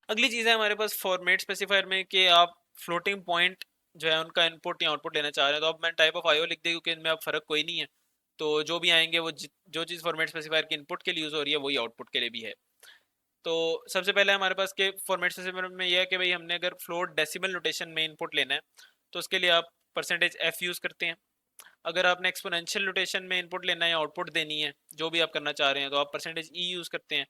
अगली चीज़ है हमारे पास फॉर्मेट स्पेसिफायर में कि आप फ्लोटिंग पॉइंट जो है उनका इनपुट या आउटपुट लेना चाह रहे हैं, तो अब मैंने टाइप ऑफ आईओ लिख दी क्योंकि इनमें अब फ़र्क कोई नहीं है। तो जो भी आएंगे वो जो चीज़ फॉर्मेट स्पेसिफायर के इनपुट के लिए यूज़ हो रही है वही आउटपुट के लिए भी है। तो सबसे पहले हमारे पास के फॉर्मेट स्पेसिफायर में यह है कि भाई हमने अगर फ्लोट डेसिमल नोटेशन में इनपुट लेना है तो उसके लिए आप परसेंटेज एफ यूज़ करते हैं। अगर आपने एक्सपोनेंशियल नोटेशन में इनपुट लेना है या आउटपुट देनी है जो भी आप करना चाह रहे हैं तो आप परसेंटेज ई यूज़ करते हैं।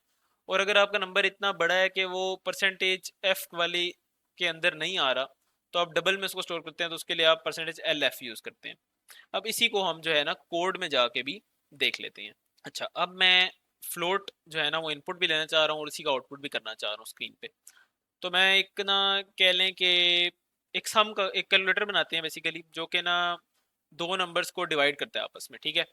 और अगर आपका नंबर इतना बड़ा है कि वो परसेंटेज एफ वाली के अंदर नहीं आ रहा तो आप डबल में उसको स्टोर करते हैं, तो उसके लिए आप परसेंटेज एल एफ यूज़ करते हैं। अब इसी को हम जो है ना कोड में जाके भी देख लेते हैं। अच्छा, अब मैं फ्लोट जो है ना वो इनपुट भी लेना चाह रहा हूँ और इसी का आउटपुट भी करना चाह रहा हूँ स्क्रीन पे। तो मैं एक ना कह लें कि एक सम का एक कैलकुलेटर बनाते हैं बेसिकली, जो कि ना दो नंबर्स को डिवाइड करता है आपस में, ठीक है।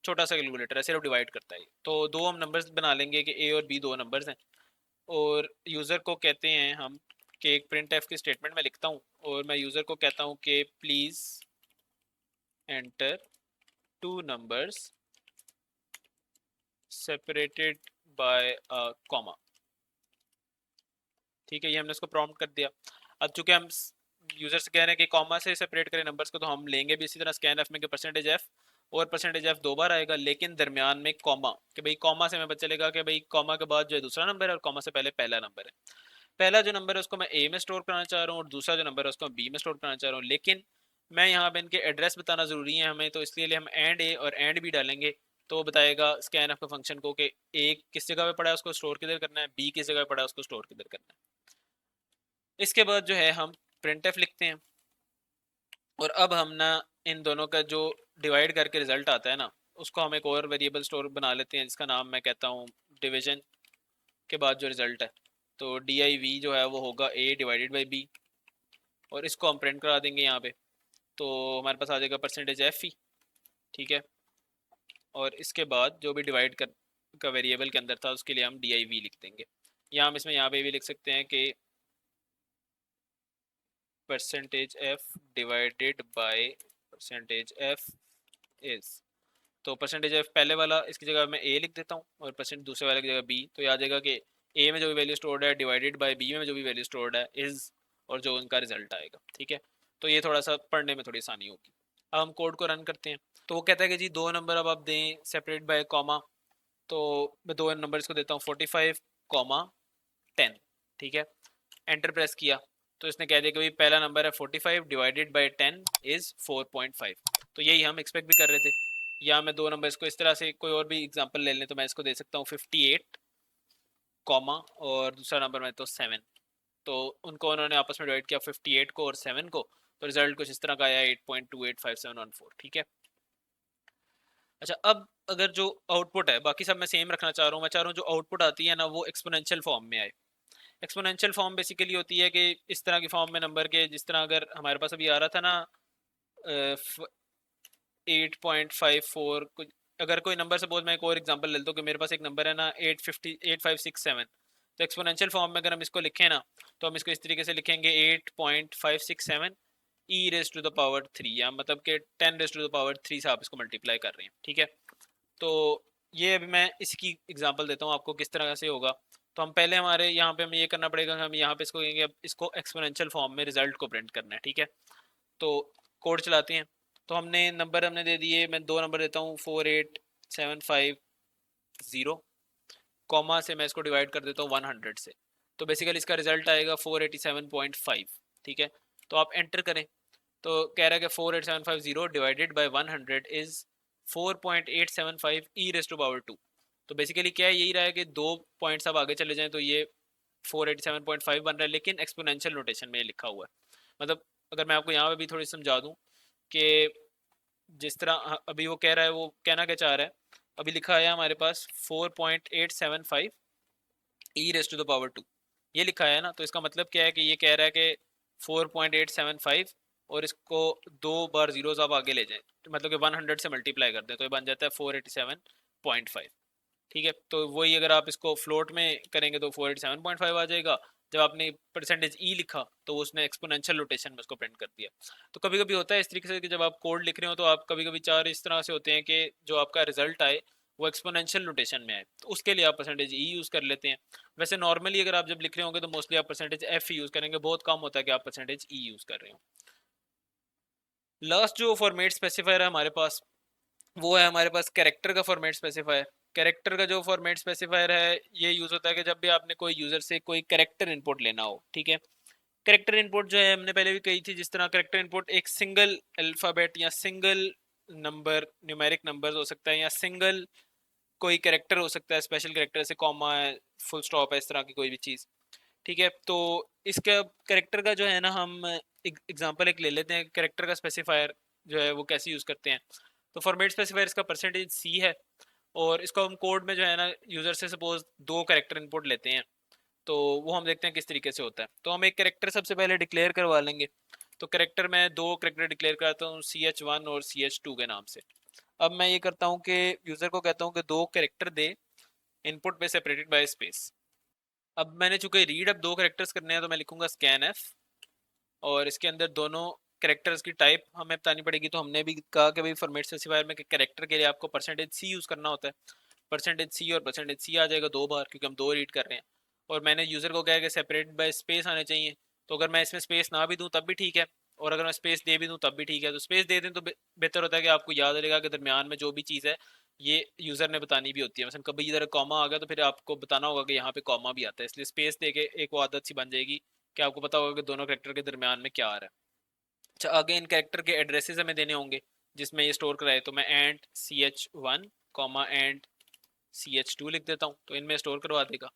छोटा सा कैलकुलेटर है, सिर्फ डिवाइड करता है ये। तो दो हम नंबर्स बना लेंगे कि ए और बी दो नंबर्स हैं, और यूज़र को कहते हैं हम कि एक प्रिंट एफ की स्टेटमेंट में लिखता हूँ और मैं यूज़र को कहता हूँ कि please enter two numbers separated by a comma. ठीक है, ये हमने उसको प्रॉम्प्ट कर दिया। अब चूंकि हम यूजर से कह रहे हैं कि कॉमा से सेपरेट करें नंबर्स को, तो हम लेंगे भी इसी तरह स्कैन एफ में कि परसेंटेज एफ, और परसेंटेज एफ दो बार आएगा लेकिन दरमियान में कॉमा, कि भाई कॉमा से हमें पता चलेगा कि भाई कॉमा के बाद जो है दूसरा नंबर है और कॉमा से पहले पहला नंबर है। पहला जो नंबर है उसको मैं ए में स्टोर करना चाह रहा हूँ और दूसरा जो नंबर है उसको मैं बी में स्टोर करना चाह रहा हूँ, लेकिन मैं यहाँ पे इनके एड्रेस बताना ज़रूरी है हमें, तो इसलिए हम एंड ए और एंड बी डालेंगे। तो वो बताएगा स्कैन एफ का फंक्शन को कि ए किस जगह पे पड़ा है उसको स्टोर किधर करना है, बी किस जगह पे पड़ा है उसको स्टोर किधर करना है। इसके बाद जो है हम प्रिंट एफ लिखते हैं, और अब हम ना इन दोनों का जो डिवाइड करके रिजल्ट आता है ना उसको हम एक और वेरिएबल स्टोर बना लेते हैं जिसका नाम मैं कहता हूँ डिवीजन के बाद जो रिजल्ट है। तो डी आई वी जो है वो होगा ए डिवाइडेड बाई बी, और इसको हम प्रिंट करा देंगे यहाँ पे। तो हमारे पास आ जाएगा परसेंटेज एफ ई, ठीक है। और इसके बाद जो भी डिवाइड कर का वेरिएबल के अंदर था उसके लिए हम डी आई वी लिख देंगे, या हम इसमें यहाँ पे भी लिख सकते हैं कि percentage F divided by percentage F is. तो परसेंटेज एफ पहले वाला इसकी जगह मैं ए लिख देता हूँ और परसेंट दूसरे वाले की जगह बी, तो याद आएगा कि ए में जो भी वैल्यू स्टोर्ड है डिवाइडेड बाय बी में जो भी वैल्यू स्टोर्ड है इज, और जो उनका रिजल्ट आएगा, ठीक है। तो ये थोड़ा सा पढ़ने में थोड़ी आसानी होगी। अब हम कोड को रन करते हैं। तो वो कहता है कि जी दो नंबर अब आप दें सेपरेट बाय कॉमा। तो मैं दो नंबर इसको देता हूँ 45 कॉमा 10, ठीक है। एंटर प्रेस किया तो इसने कह दिया कि भाई पहला नंबर है 45 डिवाइडेड बाय 10 इज 4.5। तो यही हम एक्सपेक्ट भी कर रहे थे। या मैं दो नंबर इसको इस तरह से कोई और भी एग्जांपल ले लें तो मैं इसको दे सकता हूँ 58 कॉमा और दूसरा नंबर मैं तो 7। तो उनको उन्होंने आपस में डिवाइड किया 58 को और 7 को, तो रिजल्ट कुछ इस तरह का आया 8.285714, ठीक है। अच्छा, अब अगर जो आउटपुट है बाकी सब मैं सेम रखना चाह रहा हूँ, मैं चाह रहा हूँ जो आउटपुट आती है ना वो एक्सपोनेंशियल फॉर्म में आए। एक्सपोनेंशियल फॉर्म बेसिकली होती है कि इस तरह की फॉर्म में नंबर के, जिस तरह अगर हमारे पास अभी आ रहा था ना 8.54 कुछ, अगर कोई नंबर सपोज मैं एक और एग्जांपल ले लेता हूँ कि मेरे पास एक नंबर है ना 850 8567, तो एक्सपोनेंशियल फॉर्म में अगर हम इसको लिखें ना तो हम इसको इस तरीके से लिखेंगे 8.567 e raise to the power 3, या मतलब कि 10 रेज टू द पावर 3 से आप इसको मल्टीप्लाई कर रहे हैं, ठीक है। तो ये अभी मैं इसकी एग्जांपल देता हूँ आपको किस तरह से होगा। तो हम पहले हमारे यहाँ पे हमें ये करना पड़ेगा कि हम यहाँ पे इसको कहेंगे अब इसको एक्सपोनेंशियल फॉर्म में रिजल्ट को प्रिंट करना है, ठीक है। तो कोड चलाते हैं। तो हमने दे दिए, मैं दो नंबर देता हूँ 48750, कॉमा से मैं इसको डिवाइड कर देता हूँ 100 से। तो बेसिकली इसका रिजल्ट आएगा 487.5, ठीक है। तो आप एंटर करें तो कह रहा है कि 48750 divided by 100 is 4.875 e raise to power 2। तो बेसिकली क्या है, यही रहा है कि दो पॉइंट्स अब आगे चले जाएं तो ये 487.5 बन रहा है, लेकिन एक्सपोनेंशियल नोटेशन में ये लिखा हुआ है। मतलब अगर मैं आपको यहाँ पे भी थोड़ी समझा दूँ कि जिस तरह अभी वो कह रहा है वो कहना क्या चाह रहा है, अभी लिखा है हमारे पास 4.875 e raise to the power 2, ये लिखा है ना। तो इसका मतलब क्या है कि ये कह रहा है कि 4.875 और इसको दो बार जीरोस आप आगे ले जाएं, तो मतलब कि 100 से मल्टीप्लाई कर दें तो ये बन जाता है 487.5, ठीक है। तो वही अगर आप इसको फ्लोट में करेंगे तो 487.5 आ जाएगा। जब आपने परसेंटेज ई लिखा तो उसने एक्सपोनेंशियल रोटेशन में उसको प्रिंट कर दिया। तो कभी कभी होता है इस तरीके से कि जब आप कोड लिख रहे हो तो आप कभी कभी चार इस तरह से होते हैं कि जो आपका रिजल्ट आए वो एक्सपोनेंशियल नोटेशन में आए, तो उसके लिए आप परसेंटेज ई यूज़ कर लेते हैं। वैसे नॉर्मली अगर आप जब लिख रहे होंगे तो मोस्टली आप परसेंटेज एफ यूज़ करेंगे, बहुत कम होता है कि आप परसेंटेज ई यूज़ कर रहे हो। लास्ट जो फॉर्मेट स्पेसिफायर है हमारे पास, वो है हमारे पास कैरेक्टर का फॉर्मेट स्पेसिफायर। कैरेक्टर का जो फॉर्मेट स्पेसिफायर है ये यूज़ होता है कि जब भी आपने कोई यूज़र से कोई कैरेक्टर इनपुट लेना हो, ठीक है। कैरेक्टर इनपुट जो है हमने पहले भी कही थी, जिस तरह कैरेक्टर इनपुट एक सिंगल अल्फ़ाबेट या सिंगल नंबर, न्यूमेरिक नंबर हो सकता है, या सिंगल कोई कैरेक्टर हो सकता है, स्पेशल कैरेक्टर जैसे कॉमा है, फुल स्टॉप है, इस तरह की कोई भी चीज़, ठीक है। तो इसका कैरेक्टर का जो है ना, हम एग्जांपल एक ले लेते हैं कैरेक्टर का स्पेसिफायर जो है वो कैसे यूज़ करते हैं। तो फॉर्मेट स्पेसिफायर इसका परसेंटेज सी है, और इसको हम कोड में जो है ना यूज़र से सपोज दो कैरेक्टर इनपुट लेते हैं, तो वो हम देखते हैं किस तरीके से होता है। तो हम एक कैरेक्टर सबसे पहले डिक्लेयर करवा लेंगे। तो कैरेक्टर में दो कैरेक्टर डिक्लेयर करता हूँ, CH1 और CH2 के नाम से। अब मैं ये करता हूँ कि यूज़र को कहता हूँ कि दो कैरेक्टर दे, इनपुट पे सेपरेटेड बाय स्पेस। अब मैंने चूंकि रीड अब दो कैरेक्टर्स करने हैं, तो मैं लिखूंगा स्कैन एफ, और इसके अंदर दोनों कैरेक्टर्स की टाइप हमें बतानी पड़ेगी। तो हमने भी कहा कि भाई फॉर्मेट स्पेसिफायर में कैरेक्टर के लिए आपको परसेंटेज सी यूज़ करना होता है। परसेंटेज सी और परसेंटेज सी आ जाएगा दो बार, क्योंकि हम दो रीड कर रहे हैं। और मैंने यूज़र को कहा कि सेपरेट बाय स्पेस आने चाहिए। तो अगर मैं इसमें स्पेस ना भी दूँ तब भी ठीक है, और अगर मैं स्पेस दे भी दूँ तब भी ठीक है। तो स्पेस दे दें तो बेहतर होता है कि आपको याद रहेगा कि दरमियान में जो भी चीज़ है ये यूज़र ने बतानी भी होती है। मतलब कभी इधर कॉमा आ गया तो फिर आपको बताना होगा कि यहाँ पे कॉमा भी आता है, इसलिए स्पेस दे के एक वो आदत सी बन जाएगी कि आपको पता होगा कि दोनों कैरेक्टर के दरमियान में क्या आ रहा है। अच्छा, आगे इन कैरेक्टर के एड्रेसेस हमें देने होंगे जिसमें ये स्टोर कराए। तो मैं and CH1 comma and CH2 लिख देता हूँ, तो इनमें स्टोर करवा देगा।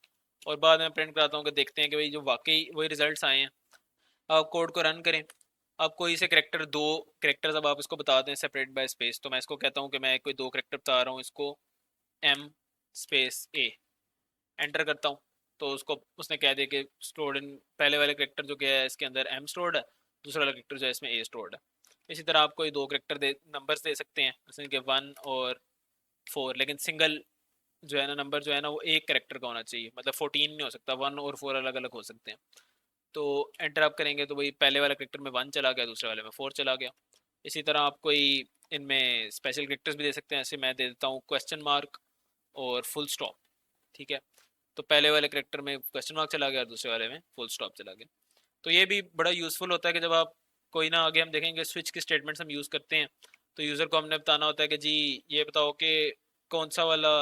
और बाद में प्रिंट कराता हूँ कि देखते हैं कि भाई जो वाकई वही रिजल्ट्स आए हैं। आप कोड को रन करें। अब कोई से करेक्टर, दो करेक्टर्स अब आप इसको बता दें सेपरेट बाय स्पेस। तो मैं इसको कहता हूँ कि मैं कोई दो करेक्टर बता रहा हूँ, इसको M स्पेस A एंटर करता हूँ। तो उसको उसने कह दिया कि स्टोर्ड इन, पहले वाले करेक्टर जो क्या है इसके अंदर M स्टोर्ड है, दूसरा वाला करेक्टर जो है इसमें A स्टोर्ड है। इसी तरह आप कोई दो करेक्टर दे नंबर्स दे सकते हैं, जैसे कि 1 और 4, लेकिन सिंगल जो है ना नंबर जो है ना वो एक करेक्टर का होना चाहिए, मतलब 14 नहीं हो सकता, 1 और 4 अलग अलग हो सकते हैं। तो एंटर आप करेंगे तो वही पहले वाले करेक्टर में 1 चला गया, दूसरे वाले में 4 चला गया। इसी तरह आप कोई इनमें स्पेशल करेक्टर्स भी दे सकते हैं, ऐसे मैं दे देता हूँ क्वेश्चन मार्क और फुल स्टॉप, ठीक है। तो पहले वाले करेक्टर में क्वेश्चन मार्क चला गया और दूसरे वाले में फुल स्टॉप चला गया। तो ये भी बड़ा यूज़फुल होता है कि जब आप कोई ना, आगे हम देखेंगे स्विच की स्टेटमेंट्स हम यूज़ करते हैं, तो यूज़र को हमने बताना होता है कि जी ये बताओ कि कौन सा वाला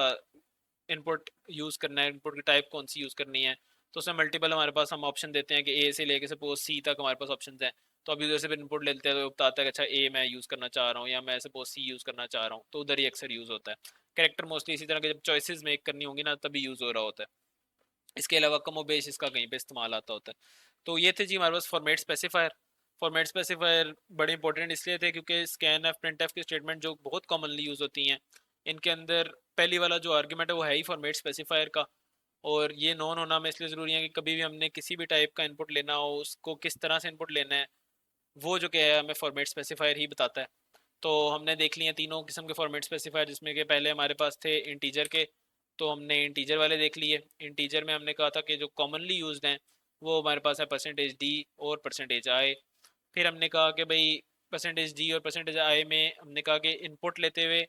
इनपुट यूज़ करना है, इनपुट की टाइप कौन सी यूज़ करनी है। तो उसमें मल्टीपल हमारे पास हम ऑप्शन देते हैं कि ए से लेके सपोज सी तक हमारे पास ऑप्शन हैं। तो अब यूज़र से भी इनपुट लेते हैं तो बताता है कि अच्छा ए मैं यूज़ करना चाह रहा हूँ, या मैं सपोज सी यूज़ करना चाह रहा हूँ, तो उधर ही अक्सर यूज़ होता है। कैरेक्टर मोस्टली इसी तरह के जब चॉइसेस मेक करनी होंगी ना तभी यूज़ हो रहा होता है। इसके अलावा कमो बेश इसका कहीं पे इस्तेमाल आता होता है। तो ये थे जी हमारे पास फॉर्मेट स्पेसिफायर। फॉर्मेट स्पेसिफायर बड़े इंपॉर्टेंट इसलिए थे क्योंकि स्कैन एफ प्रिंट एफ की स्टेटमेंट जो बहुत कॉमनली यूज़ होती हैं, इनके अंदर पहली वाला जो आर्ग्यूमेंट है वो है ही फॉर्मेट स्पेसिफायर का। और ये नॉन होना में इसलिए ज़रूरी है कि कभी भी हमने किसी भी टाइप का इनपुट लेना हो, उसको किस तरह से इनपुट लेना है, वो जो क्या है हमें फॉर्मेट स्पेसिफायर ही बताता है। तो हमने देख लिए तीनों किस्म के फॉर्मेट स्पेसिफायर, जिसमें कि पहले हमारे पास थे इंटीजर के, तो हमने इंटीजर वाले देख लिए। इंटीजर में हमने कहा था कि जो कॉमनली यूज्ड हैं वो हमारे पास है %d और %i। फिर हमने कहा कि भाई %d और %i में हमने कहा कि इनपुट लेते हुए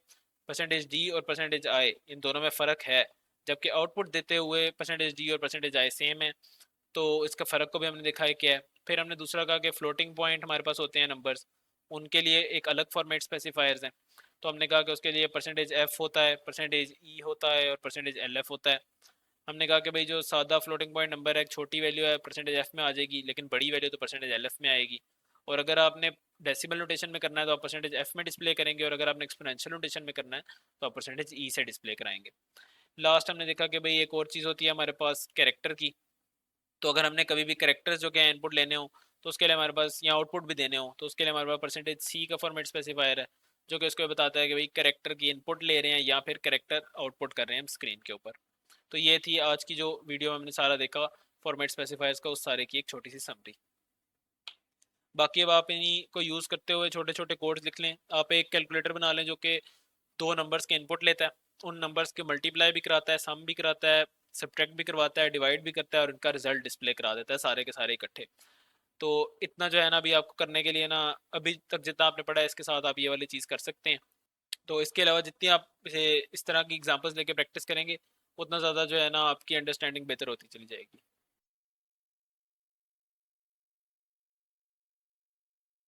%d और %i इन दोनों में फ़र्क है, जबकि आउटपुट देते हुए %d और %i सेम है। तो इसका फ़र्क को भी हमने देखा है क्या है। फिर हमने दूसरा कहा कि फ्लोटिंग पॉइंट हमारे पास होते हैं नंबर्स, उनके लिए एक अलग फॉर्मेट स्पेसिफायर्स हैं। तो हमने कहा कि उसके लिए %f होता है, %e होता है और %lf होता है। हमने कहा कि भाई जो सादा फ्लोटिंग पॉइंट नंबर है एक छोटी वैल्यू है %f में आ जाएगी, लेकिन बड़ी वैल्यू तो %lf में आएगी। और अगर आपने डेसिमल नोटेशन में करना है तो आप %f में डिस्प्ले करेंगे, और अगर आपने एक्सपोनेंशियल नोटेशन में करना है तो आप %e से डिस्प्ले कराएंगे। लास्ट हमने देखा कि भाई एक और चीज़ होती है हमारे पास कैरेक्टर की। तो अगर हमने कभी भी कैरेक्टर्स जो क्या इनपुट लेने हो तो उसके लिए हमारे पास, या आउटपुट भी देने हो तो उसके लिए हमारे पास %c का फॉर्मेट स्पेसिफायर है, जो कि उसको बताता है कि भाई कैरेक्टर की इनपुट ले रहे हैं या फिर कैरेक्टर आउटपुट कर रहे हैं हम स्क्रीन के ऊपर। तो ये थी आज की जो वीडियो में हमने सारा देखा फॉर्मेट स्पेसिफायर्स का, उस सारे की एक छोटी सी समरी। बाकी अब आप इन्हीं को यूज़ करते हुए छोटे छोटे कोड्स लिख लें। आप एक कैलकुलेटर बना लें जो कि दो नंबर्स के इनपुट लेता है, उन नंबर्स के मल्टीप्लाई भी कराता है, सम भी कराता है, सब्ट्रैक्ट भी करवाता है, डिवाइड भी करता है, और इनका रिजल्ट डिस्प्ले करा देता है सारे के सारे इकट्ठे। तो इतना जो है ना अभी आपको करने के लिए ना, अभी तक जितना आपने पढ़ा है इसके साथ आप ये वाली चीज़ कर सकते हैं। तो इसके अलावा जितनी आप इसे इस तरह की एग्जांपल्स लेके प्रैक्टिस करेंगे, उतना ज़्यादा जो है ना आपकी अंडरस्टैंडिंग बेहतर होती चली जाएगी।